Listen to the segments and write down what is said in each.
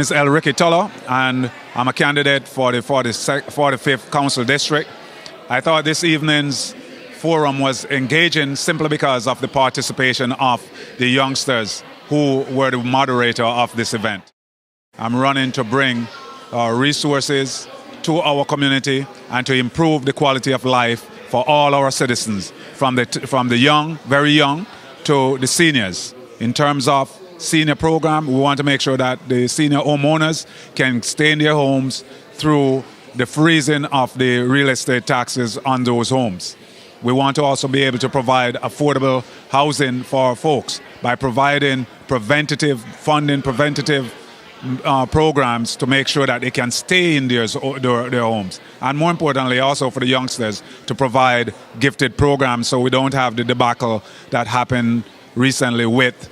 is Elricky Tuller, and I'm a candidate for the 45th Council District. I thought this evening's forum was engaging simply because of the participation of the youngsters who were the moderator of this event. I'm running to bring resources to our community and to improve the quality of life for all our citizens, from the young, very young, to the seniors. In terms of senior program, we want to make sure that the senior homeowners can stay in their homes through the freezing of the real estate taxes on those homes. We want to also be able to provide affordable housing for folks by providing preventative programs to make sure that they can stay in their homes. And more importantly, also for the youngsters, to provide gifted programs so we don't have the debacle that happened recently with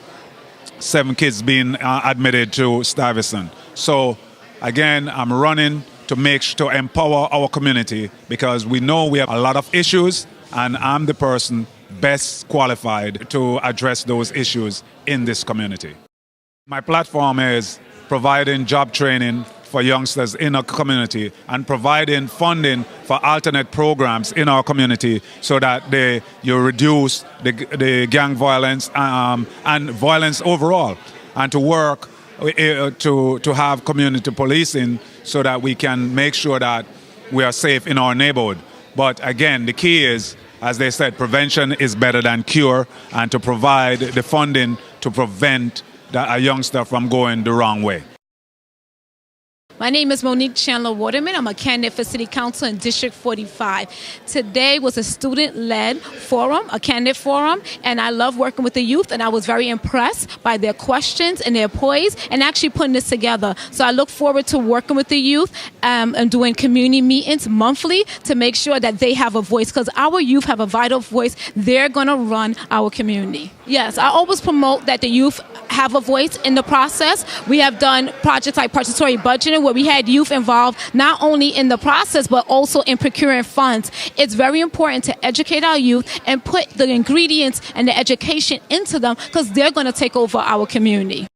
7 kids being admitted to Stuyvesant. So again, I'm running to empower our community because we know we have a lot of issues, and I'm the person best qualified to address those issues in this community. My platform is providing job training for youngsters in our community and providing funding for alternate programs in our community so that you reduce the gang violence and violence overall, and to work to have community policing so that we can make sure that we are safe in our neighborhood. But again, the key is, as they said, prevention is better than cure, and to provide the funding to prevent a youngster from going the wrong way. My name is Monique Waterman. I'm a candidate for City Council in District 45. Today was a student-led forum, a candidate forum, and I love working with the youth, and I was very impressed by their questions and their poise and actually putting this together. So I look forward to working with the youth and doing community meetings monthly to make sure that they have a voice, because our youth have a vital voice. They're going to run our community. Yes, I always promote that the youth have a voice in the process. We have done projects like participatory budgeting where we had youth involved not only in the process but also in procuring funds. It's very important to educate our youth and put the ingredients and the education into them, because they're going to take over our community.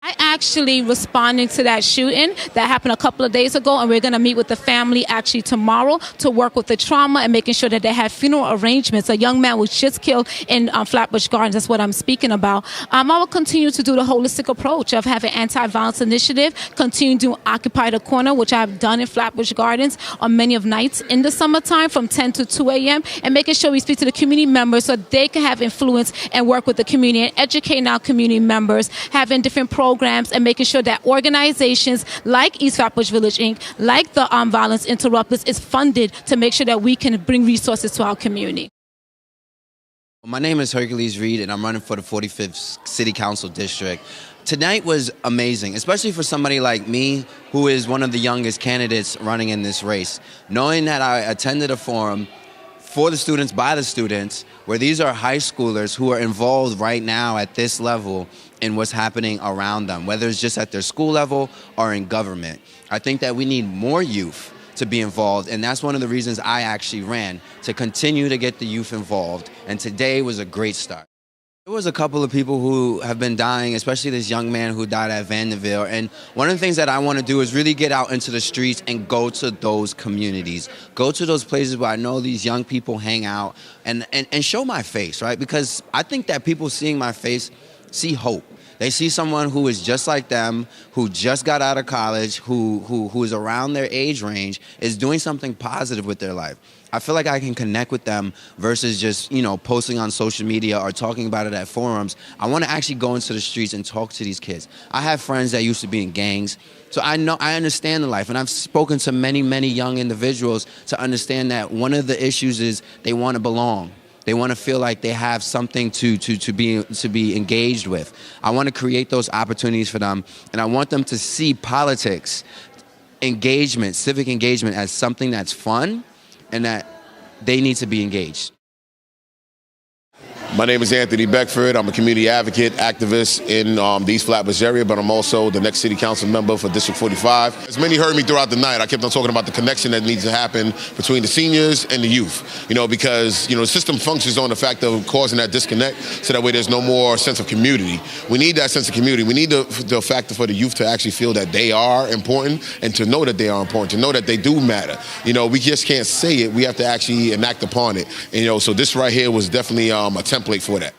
I actually responding to that shooting that happened a couple of days ago, and we're going to meet with the family actually tomorrow to work with the trauma and making sure that they have funeral arrangements. A young man was just killed in Flatbush Gardens. That's what I'm speaking about. I will continue to do the holistic approach of having anti-violence initiative, continue to occupy the corner, which I've done in Flatbush Gardens on many of nights in the summertime from 10 to 2 a.m. and making sure we speak to the community members so they can have influence and work with the community and educating our community members, having different programs and making sure that organizations like East Flatbush Village Inc., like the Violence Interrupters, is funded to make sure that we can bring resources to our community. My name is Hercules Reid, and I'm running for the 45th City Council District. Tonight was amazing, especially for somebody like me, who is one of the youngest candidates running in this race. Knowing that I attended a forum for the students, by the students, where these are high schoolers who are involved right now at this level in what's happening around them, whether it's just at their school level or in government. I think that we need more youth to be involved, and that's one of the reasons I actually ran, to continue to get the youth involved, and today was a great start. There was a couple of people who have been dying, especially this young man who died at Vanderbilt. And one of the things that I want to do is really get out into the streets and go to those communities. Go to those places where I know these young people hang out and show my face, right? Because I think that people seeing my face see hope. They see someone who is just like them, who just got out of college, who is around their age range, is doing something positive with their life. I feel like I can connect with them versus just, posting on social media or talking about it at forums. I want to actually go into the streets and talk to these kids. I have friends that used to be in gangs, so I understand the life, and I've spoken to many, many young individuals to understand that one of the issues is they want to belong. They want to feel like they have something to be engaged with. I want to create those opportunities for them, and I want them to see politics, engagement, civic engagement as something that's fun and that they need to be engaged. My name is Anthony Beckford. I'm a community advocate, activist in the East Flatbush area, but I'm also the next city council member for District 45. As many heard me throughout the night, I kept on talking about the connection that needs to happen between the seniors and the youth, because, the system functions on the fact of causing that disconnect so that way there's no more sense of community. We need that sense of community. We need the factor for the youth to actually feel that they are important and to know that they are important, to know that they do matter. We just can't say it. We have to actually enact upon it. And, so this right here was definitely a template for that.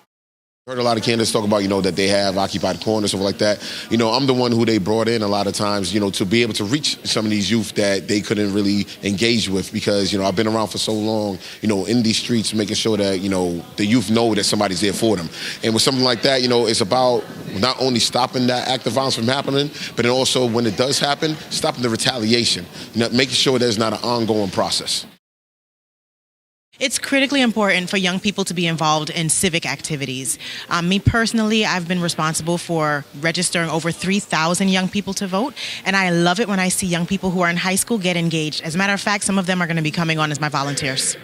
I heard a lot of candidates talk about, that they have occupied corners, stuff like that. I'm the one who they brought in a lot of times, to be able to reach some of these youth that they couldn't really engage with because, I've been around for so long, in these streets, making sure that, the youth know that somebody's there for them. And with something like that, it's about not only stopping that act of violence from happening, but then also when it does happen, stopping the retaliation, making sure there's not an ongoing process. It's critically important for young people to be involved in civic activities. Me personally, I've been responsible for registering over 3,000 young people to vote, and I love it when I see young people who are in high school get engaged. As a matter of fact, some of them are going to be coming on as my volunteers.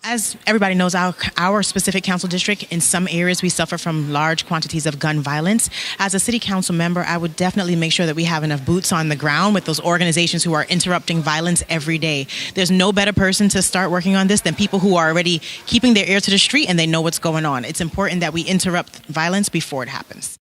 As everybody knows, our specific council district, in some areas we suffer from large quantities of gun violence. As a city council member, I would definitely make sure that we have enough boots on the ground with those organizations who are interrupting violence every day. There's no better person to start working on this than people who are already keeping their ear to the street and they know what's going on. It's important that we interrupt violence before it happens.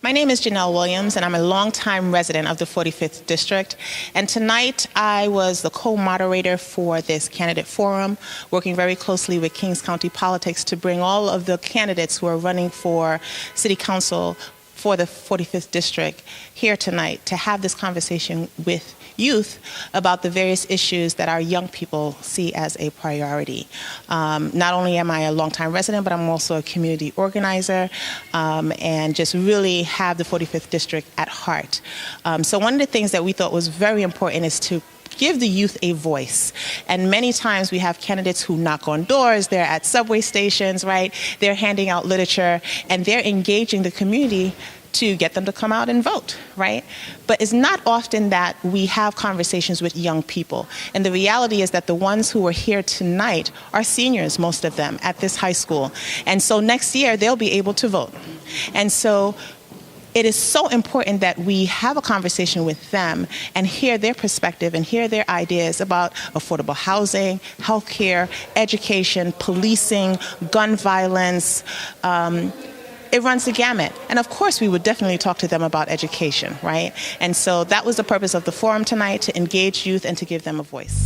My name is Janelle Williams, and I'm a longtime resident of the 45th District. And tonight, I was the co-moderator for this candidate forum, working very closely with Kings County Politics to bring all of the candidates who are running for City Council for the 45th District here tonight to have this conversation with youth about the various issues that our young people see as a priority. Not only am I a longtime resident, but I'm also a community organizer and just really have the 45th District at heart. So one of the things that we thought was very important is to give the youth a voice. And many times we have candidates who knock on doors, they're at subway stations, right? They're handing out literature and they're engaging the community to get them to come out and vote, right? But it's not often that we have conversations with young people. And the reality is that the ones who are here tonight are seniors, most of them, at this high school. And so next year, they'll be able to vote. And so it is so important that we have a conversation with them and hear their perspective and hear their ideas about affordable housing, healthcare, education, policing, gun violence. It runs the gamut. And of course, we would definitely talk to them about education, right? And so that was the purpose of the forum tonight, to engage youth and to give them a voice.